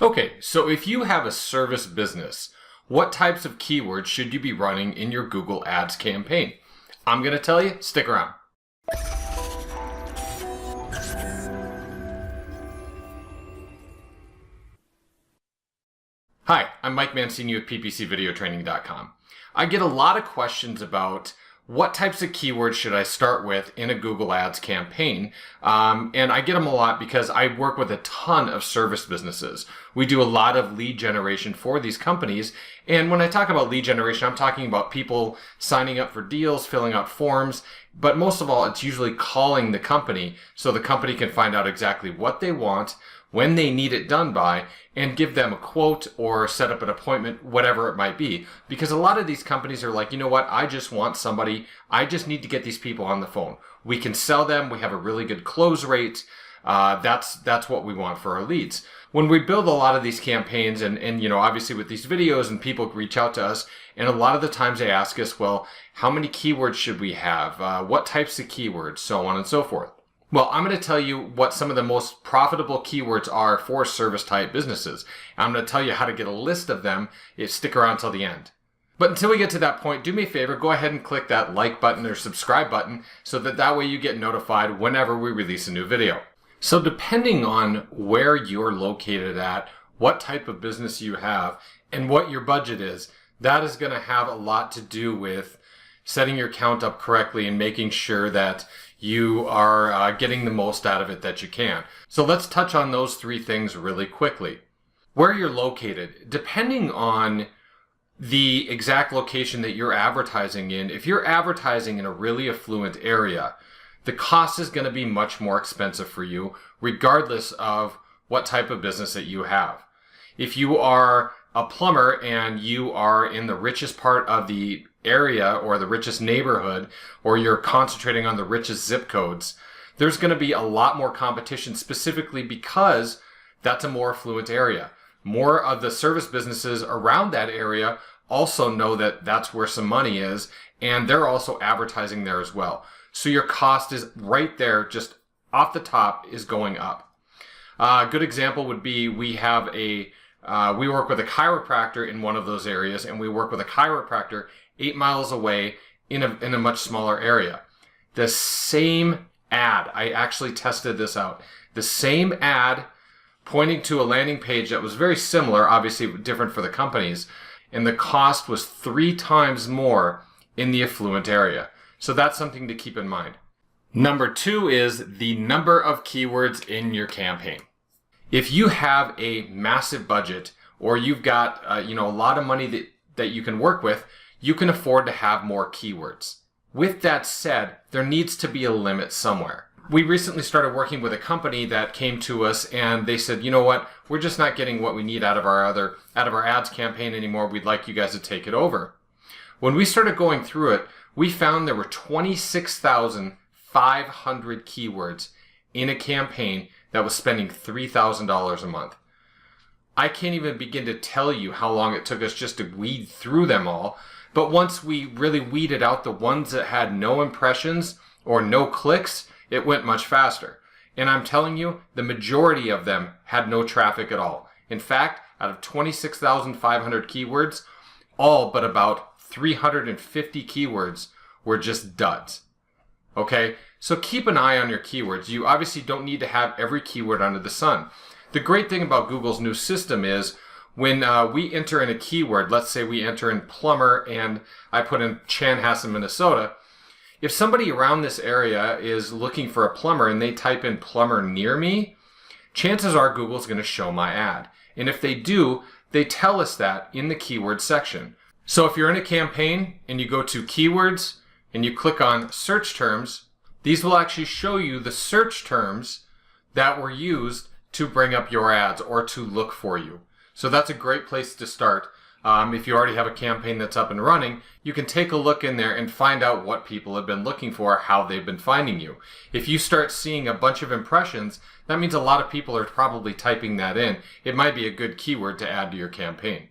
Okay, so if you have a service business, what types of keywords should you be running in your Google Ads campaign? I'm going to tell you, stick around. Hi, I'm Mike Mancini with ppcvideotraining.com. I get a lot of questions about what types of keywords should I start with in a Google Ads campaign? And I get them a lot because I work with a ton of service businesses. We do a lot of lead generation for these companies. And when I talk about lead generation, I'm talking about people signing up for deals, filling out forms. But most of all, it's usually calling the company so the company can find out exactly what they want, when they need it done by, and give them a quote or set up an appointment, whatever it might be. Because a lot of these companies are like, you know what, I just want somebody, I just need to get these people on the phone. We can sell them, we have a really good close rate. That's what we want for our leads. When we build a lot of these campaigns and you know, obviously with these videos and people reach out to us, and a lot of the times they ask us, well, how many keywords should we have? What types of keywords? So on and so forth. Well, I'm going to tell you what some of the most profitable keywords are for service type businesses. I'm going to tell you how to get a list of them. Stick around till the end. But until we get to that point, do me a favor, go ahead and click that like button or subscribe button so that way you get notified whenever we release a new video. So depending on where you're located at, what type of business you have, and what your budget is, that is going to have a lot to do with setting your count up correctly and making sure that you are getting the most out of it that you can. So let's touch on those three things really quickly. Where you're located, depending on the exact location that you're advertising in, if you're advertising in a really affluent area, the cost is going to be much more expensive for you, regardless of what type of business that you have. If you are a plumber and you are in the richest part of the area or the richest neighborhood, or you're concentrating on the richest zip codes, there's going to be a lot more competition specifically because that's a more affluent area. More of the service businesses around that area also know that that's where some money is, and they're also advertising there as well. So your cost is right there, just off the top, is going up. A good example would be we work with a chiropractor in one of those areas, and we work with a chiropractor 8 miles away in a much smaller area. The same ad, I actually tested this out, the same ad pointing to a landing page that was very similar, obviously different for the companies, and the cost was 3 times more in the affluent area. So that's something to keep in mind. Number 2 is the number of keywords in your campaign. If you have a massive budget or you've got a lot of money that you can work with, you can afford to have more keywords. With that said, there needs to be a limit somewhere. We recently started working with a company that came to us and they said, you know what, we're just not getting what we need out of our ads campaign anymore. We'd like you guys to take it over. When we started going through it, we found there were 26,500 keywords in a campaign that was spending $3,000 a month. I can't even begin to tell you how long it took us just to weed through them all. But once we really weeded out the ones that had no impressions or no clicks, it went much faster. And I'm telling you, the majority of them had no traffic at all. In fact, out of 26,500 keywords, all but about 350 keywords were just duds. Okay, so keep an eye on your keywords. You obviously don't need to have every keyword under the sun. The great thing about Google's new system is when we enter in a keyword, let's say we enter in plumber and I put in Chanhassen, Minnesota, if somebody around this area is looking for a plumber and they type in plumber near me, chances are Google's going to show my ad. And if they do, they tell us that in the keyword section. So if you're in a campaign and you go to keywords and you click on search terms, these will actually show you the search terms that were used to bring up your ads or to look for you. So that's a great place to start. If you already have a campaign that's up and running, you can take a look in there and find out what people have been looking for, how they've been finding you. If you start seeing a bunch of impressions, that means a lot of people are probably typing that in. It might be a good keyword to add to your campaign.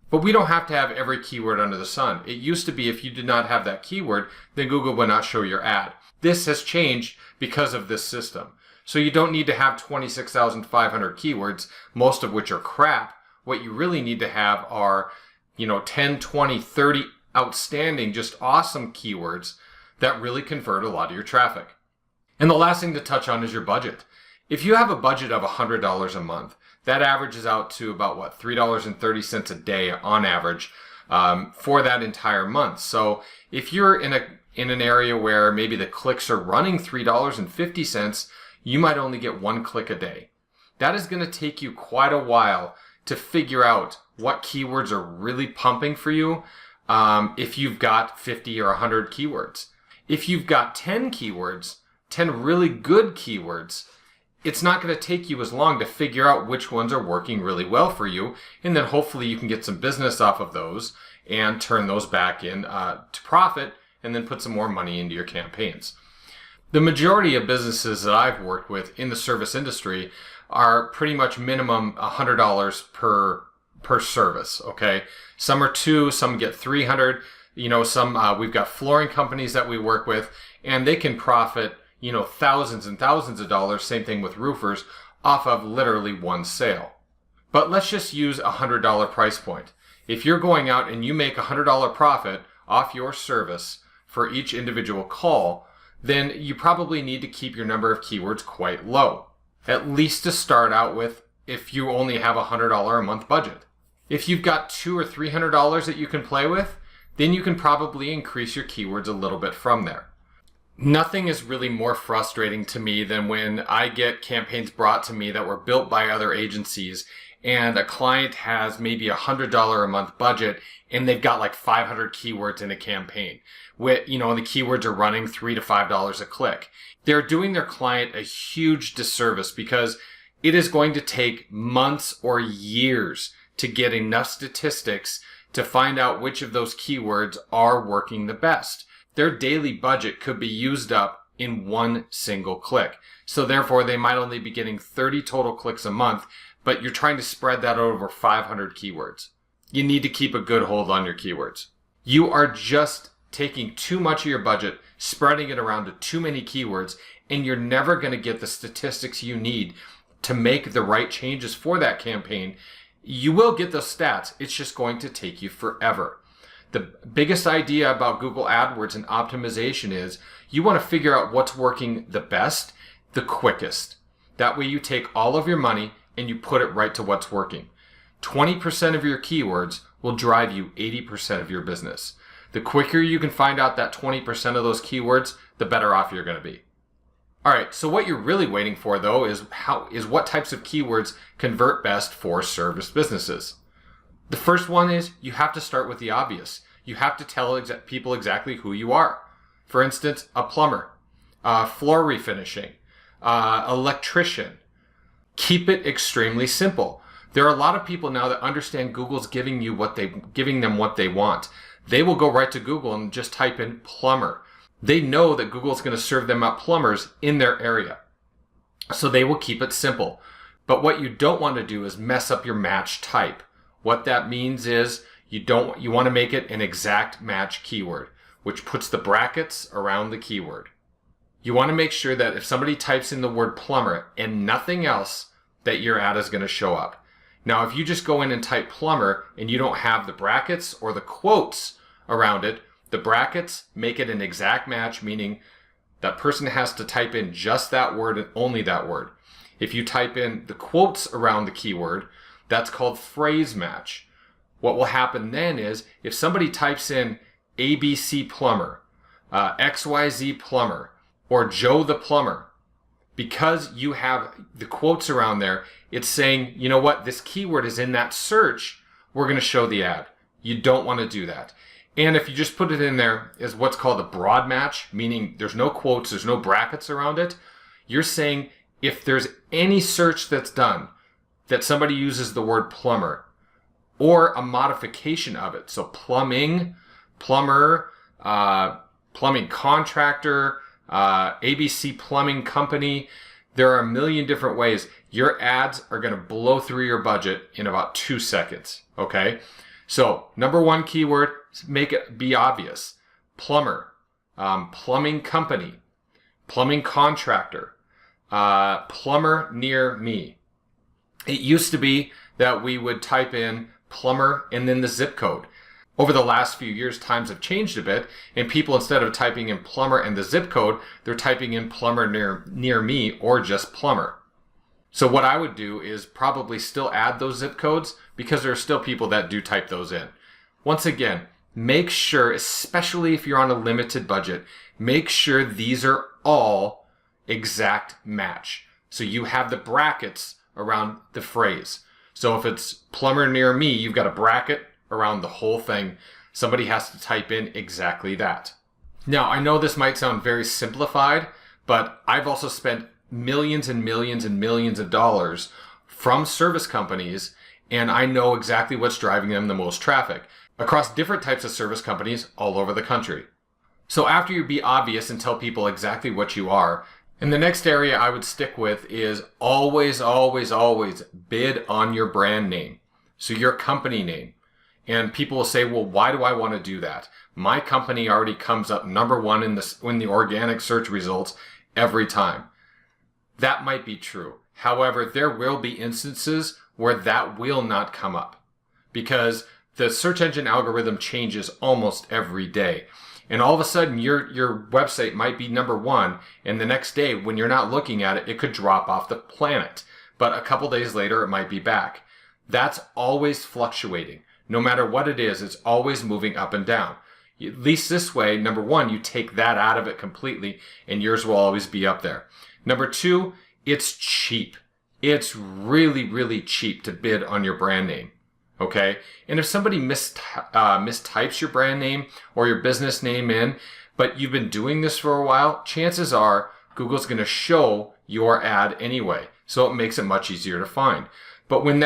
But we don't have to have every keyword under the sun. It used to be if you did not have that keyword, then Google would not show your ad. This has changed because of this system. So you don't need to have 26,500 keywords, most of which are crap. What you really need to have are, 10, 20, 30 outstanding, just awesome keywords that really convert a lot of your traffic. And the last thing to touch on is your budget. If you have a budget of $100 a month, that averages out to about $3.30 a day on average for that entire month. So if you're in an area where maybe the clicks are running $3.50, you might only get one click a day. That is going to take you quite a while to figure out what keywords are really pumping for you if you've got 50 or 100 keywords. If you've got 10 keywords, 10 really good keywords, it's not going to take you as long to figure out which ones are working really well for you, and then hopefully you can get some business off of those and turn those back in to profit and then put some more money into your campaigns. The majority of businesses that I've worked with in the service industry are pretty much minimum $100 per service, okay? Some are $200, some get $300. We've got flooring companies that we work with, and they can profit thousands and thousands of dollars, same thing with roofers, off of literally one sale. But let's just use a $100 price point. If you're going out and you make a $100 profit off your service for each individual call, then you probably need to keep your number of keywords quite low, at least to start out with if you only have a $100 a month budget. If you've got $200 or $300 that you can play with, then you can probably increase your keywords a little bit from there. Nothing is really more frustrating to me than when I get campaigns brought to me that were built by other agencies and a client has maybe a $100 a month budget and they've got like 500 keywords in a campaign. The keywords are running $3 to $5 a click. They're doing their client a huge disservice because it is going to take months or years to get enough statistics to find out which of those keywords are working the best. Their daily budget could be used up in one single click. So therefore, they might only be getting 30 total clicks a month, but you're trying to spread that over 500 keywords. You need to keep a good hold on your keywords. You are just taking too much of your budget, spreading it around to too many keywords, and you're never going to get the statistics you need to make the right changes for that campaign. You will get those stats. It's just going to take you forever. The biggest idea about Google AdWords and optimization is you want to figure out what's working the best, the quickest. That way you take all of your money and you put it right to what's working. 20% of your keywords will drive you 80% of your business. The quicker you can find out that 20% of those keywords, the better off you're going to be. All right, so what you're really waiting for though is what types of keywords convert best for service businesses. The first one is you have to start with the obvious. You have to tell people exactly who you are. For instance, a plumber, floor refinishing, electrician. Keep it extremely simple. There are a lot of people now that understand Google's giving them what they want. They will go right to Google and just type in plumber. They know that Google's going to serve them up plumbers in their area. So they will keep it simple. But what you don't want to do is mess up your match type. What that means is you want to make it an exact match keyword, which puts the brackets around the keyword. You want to make sure that if somebody types in the word plumber and nothing else, that your ad is going to show up. Now, if you just go in and type plumber and you don't have the brackets or the quotes around it, the brackets make it an exact match, meaning that person has to type in just that word and only that word. If you type in the quotes around the keyword, that's called phrase match. What will happen then is if somebody types in ABC plumber, XYZ plumber, or Joe the plumber, because you have the quotes around there, it's saying, you know what, this keyword is in that search, we're going to show the ad. You don't want to do that. And if you just put it in there as what's called a broad match, meaning there's no quotes, there's no brackets around it, you're saying if there's any search that's done that somebody uses the word plumber or a modification of it, so plumbing, plumber, plumbing contractor, ABC plumbing company, there are a million different ways. Your ads are going to blow through your budget in about 2 seconds, okay? So number one keyword, make it be obvious. Plumber, plumbing company, plumbing contractor, plumber near me. It used to be that we would type in plumber and then the zip code. Over the last few years, times have changed a bit, and people, instead of typing in plumber and the zip code, they're typing in plumber near me or just plumber. So what I would do is probably still add those zip codes, because there are still people that do type those in. Once again, make sure, especially if you're on a limited budget, make sure these are all exact match. So you have the brackets around the phrase. So if it's plumber near me, you've got a bracket around the whole thing. Somebody has to type in exactly that. Now, I know this might sound very simplified, but I've also spent millions and millions and millions of dollars from service companies, and I know exactly what's driving them the most traffic across different types of service companies all over the country. So after you be obvious and tell people exactly what you are, and the next area I would stick with is always, always, always bid on your brand name. So your company name. And people will say, well, why do I want to do that? My company already comes up number one in the organic search results every time. That might be true. However, there will be instances where that will not come up, because the search engine algorithm changes almost every day. And all of a sudden, your website might be number one, and the next day, when you're not looking at it, it could drop off the planet. But a couple days later, it might be back. That's always fluctuating. No matter what it is, it's always moving up and down. At least this way, number one, you take that out of it completely, and yours will always be up there. Number two, it's cheap. It's really, really cheap to bid on your brand name. Okay? And if somebody mistypes your brand name or your business name in, but you've been doing this for a while, chances are Google's going to show your ad anyway. So it makes it much easier to find. But when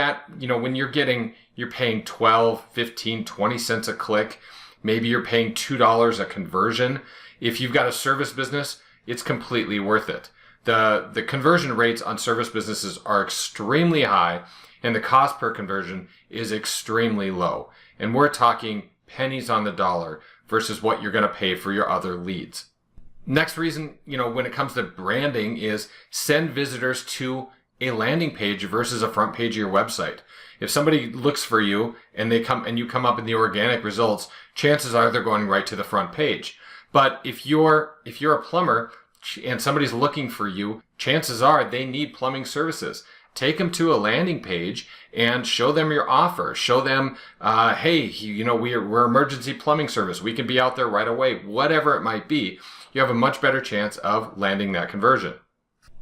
you're paying 12, 15, 20 cents a click, maybe you're paying $2 a conversion. If you've got a service business, it's completely worth it. The conversion rates on service businesses are extremely high, and the cost per conversion is extremely low. And we're talking pennies on the dollar versus what you're going to pay for your other leads. Next reason, when it comes to branding, is send visitors to a landing page versus a front page of your website. If somebody looks for you and you come up in the organic results, chances are they're going right to the front page. But if you're a plumber and somebody's looking for you, chances are they need plumbing services. Take them to a landing page and show them your offer. Show them, hey, we're emergency plumbing service. We can be out there right away. Whatever it might be, you have a much better chance of landing that conversion.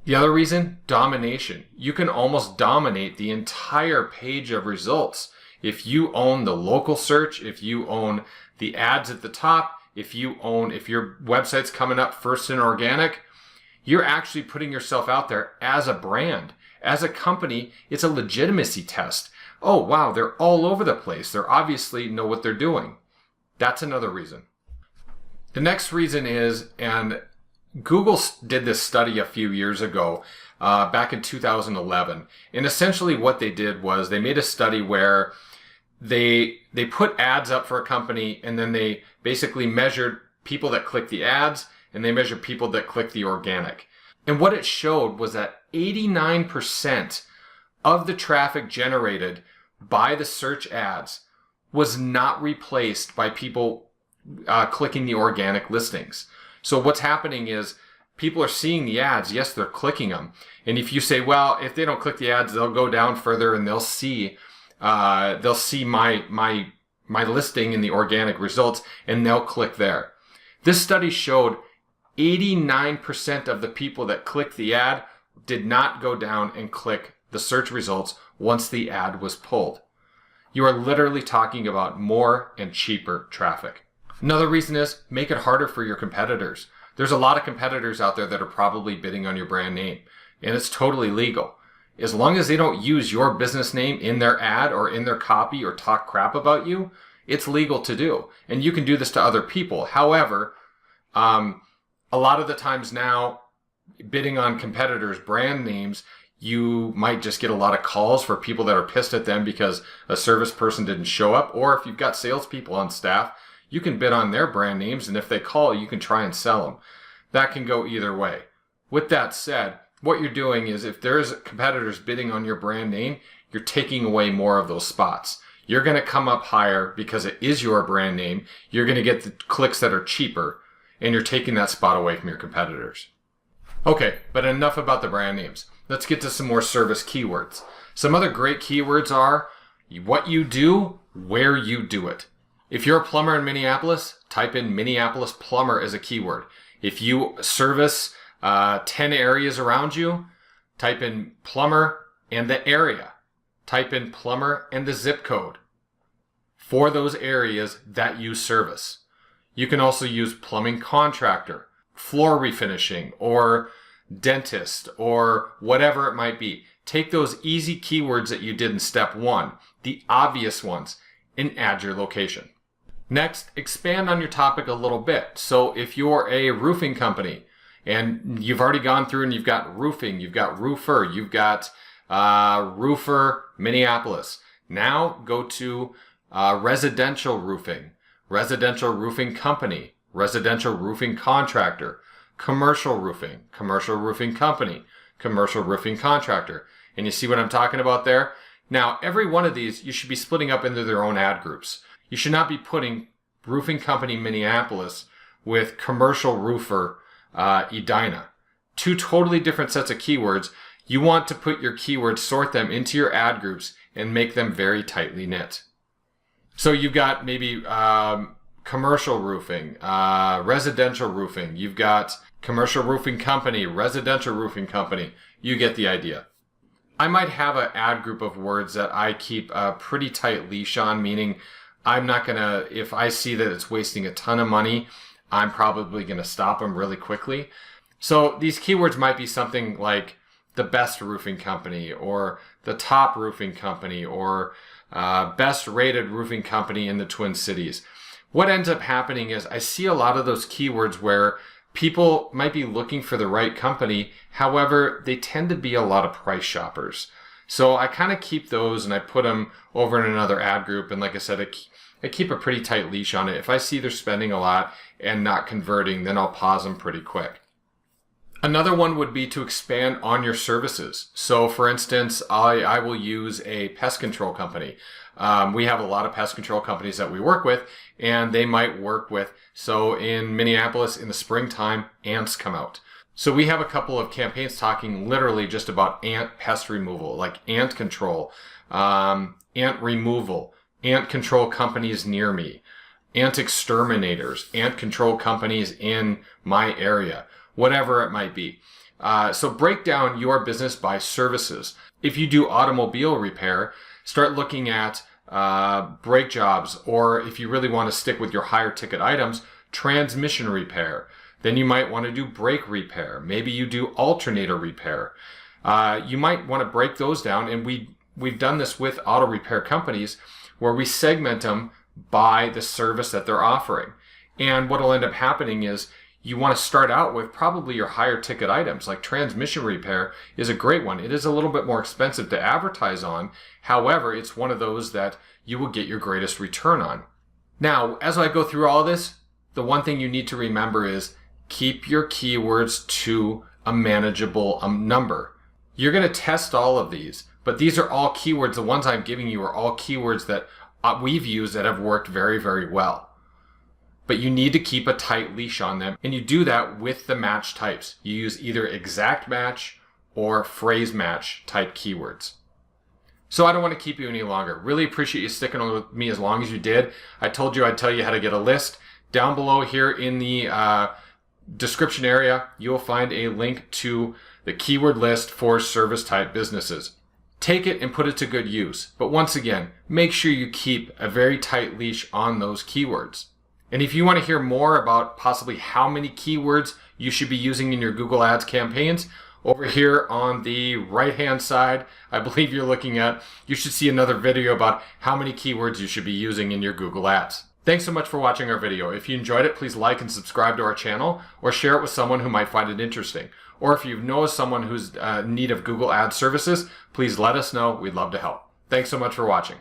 The other reason, domination. You can almost dominate the entire page of results. If you own the local search, if you own the ads at the top, if your website's coming up first in organic, you're actually putting yourself out there as a brand. As a company, it's a legitimacy test. Oh, wow, they're all over the place. They obviously know what they're doing. That's another reason. The next reason is, and Google did this study a few years ago, back in 2011. And essentially what they did was they made a study where they put ads up for a company, and then they basically measured people that click the ads, and they measured people that click the organic. And what it showed was that 89% of the traffic generated by the search ads was not replaced by people clicking the organic listings. So what's happening is people are seeing the ads. Yes, they're clicking them. And if you say, well, if they don't click the ads, they'll go down further and they'll see my listing in the organic results, and they'll click there. This study showed 89% of the people that clicked the ad did not go down and click the search results once the ad was pulled. You are literally talking about more and cheaper traffic. Another reason is make it harder for your competitors. There's a lot of competitors out there that are probably bidding on your brand name, and it's totally legal. As long as they don't use your business name in their ad or in their copy or talk crap about you, it's legal to do. And you can do this to other people. However, a lot of the times now, bidding on competitors' brand names, you might just get a lot of calls for people that are pissed at them because a service person didn't show up. Or if you've got salespeople on staff, you can bid on their brand names, and if they call, you can try and sell them. That can go either way. With that said, what you're doing is if there's competitors bidding on your brand name, you're taking away more of those spots. You're going to come up higher because it is your brand name. You're going to get the clicks that are cheaper, and you're taking that spot away from your competitors. Okay, but enough about the brand names. Let's get to some more service keywords. Some other great keywords are what you do, where you do it. If you're a plumber in Minneapolis, type in Minneapolis plumber as a keyword. If you service 10 areas around you, type in plumber and the area. Type in plumber and the zip code for those areas that you service. You can also use plumbing contractor, floor refinishing, or dentist, or whatever it might be. Take those easy keywords that you did in step 1, the obvious ones, and add your location. Next, expand on your topic a little bit. So if you're a roofing company and you've already gone through and you've got roofing, you've got roofer, you've got roofer Minneapolis. Now go to residential roofing company, residential roofing contractor, commercial roofing company, commercial roofing contractor. And you see what I'm talking about there? Now, every one of these you should be splitting up into their own ad groups. You should not be putting roofing company Minneapolis with commercial roofer Edina. Two totally different sets of keywords. You want to put your keywords, sort them into your ad groups, and make them very tightly knit. So you've got maybe commercial roofing, residential roofing. You've got commercial roofing company, residential roofing company. You get the idea. I might have an ad group of words that I keep a pretty tight leash on, meaning I'm not going to, if I see that it's wasting a ton of money, I'm probably going to stop them really quickly. So these keywords might be something like the best roofing company, or the top roofing company, or best rated roofing company in the Twin Cities. What ends up happening is I see a lot of those keywords where people might be looking for the right company. However, they tend to be a lot of price shoppers. So I kind of keep those and I put them over in another ad group. And like I said, I keep a pretty tight leash on it. If I see they're spending a lot and not converting, then I'll pause them pretty quick. Another one would be to expand on your services. So for instance, I will use a pest control company. We have a lot of pest control companies that we work with, and they might work with, so in Minneapolis in the springtime, ants come out. So we have a couple of campaigns talking literally just about ant pest removal, like ant control, ant removal, ant control companies near me, ant exterminators, ant control companies in my area, whatever it might be. So break down your business by services. If you do automobile repair, start looking at brake jobs, or if you really want to stick with your higher ticket items, transmission repair. Then you might want to do brake repair. Maybe you do alternator repair. You might want to break those down, and we've done this with auto repair companies where we segment them by the service that they're offering. And what will end up happening is you want to start out with probably your higher ticket items. Like transmission repair is a great one. It is a little bit more expensive to advertise on. However, it's one of those that you will get your greatest return on. Now, as I go through all this, the one thing you need to remember is keep your keywords to a manageable number. You're going to test all of these, but these are all keywords. The ones I'm giving you are all keywords that we've used that have worked very, very well. But you need to keep a tight leash on them, and you do that with the match types. You use either exact match or phrase match type keywords. So I don't want to keep you any longer. Really appreciate you sticking with me as long as you did. I told you I'd tell you how to get a list. Down below here in the description area, you'll find a link to the keyword list for service type businesses. Take it and put it to good use. But once again, make sure you keep a very tight leash on those keywords. And if you want to hear more about possibly how many keywords you should be using in your Google Ads campaigns, over here on the right-hand side, I believe you're looking at, you should see another video about how many keywords you should be using in your Google Ads. Thanks so much for watching our video. If you enjoyed it, please like and subscribe to our channel, or share it with someone who might find it interesting. Or if you know someone who's in need of Google Ads services, please let us know. We'd love to help. Thanks so much for watching.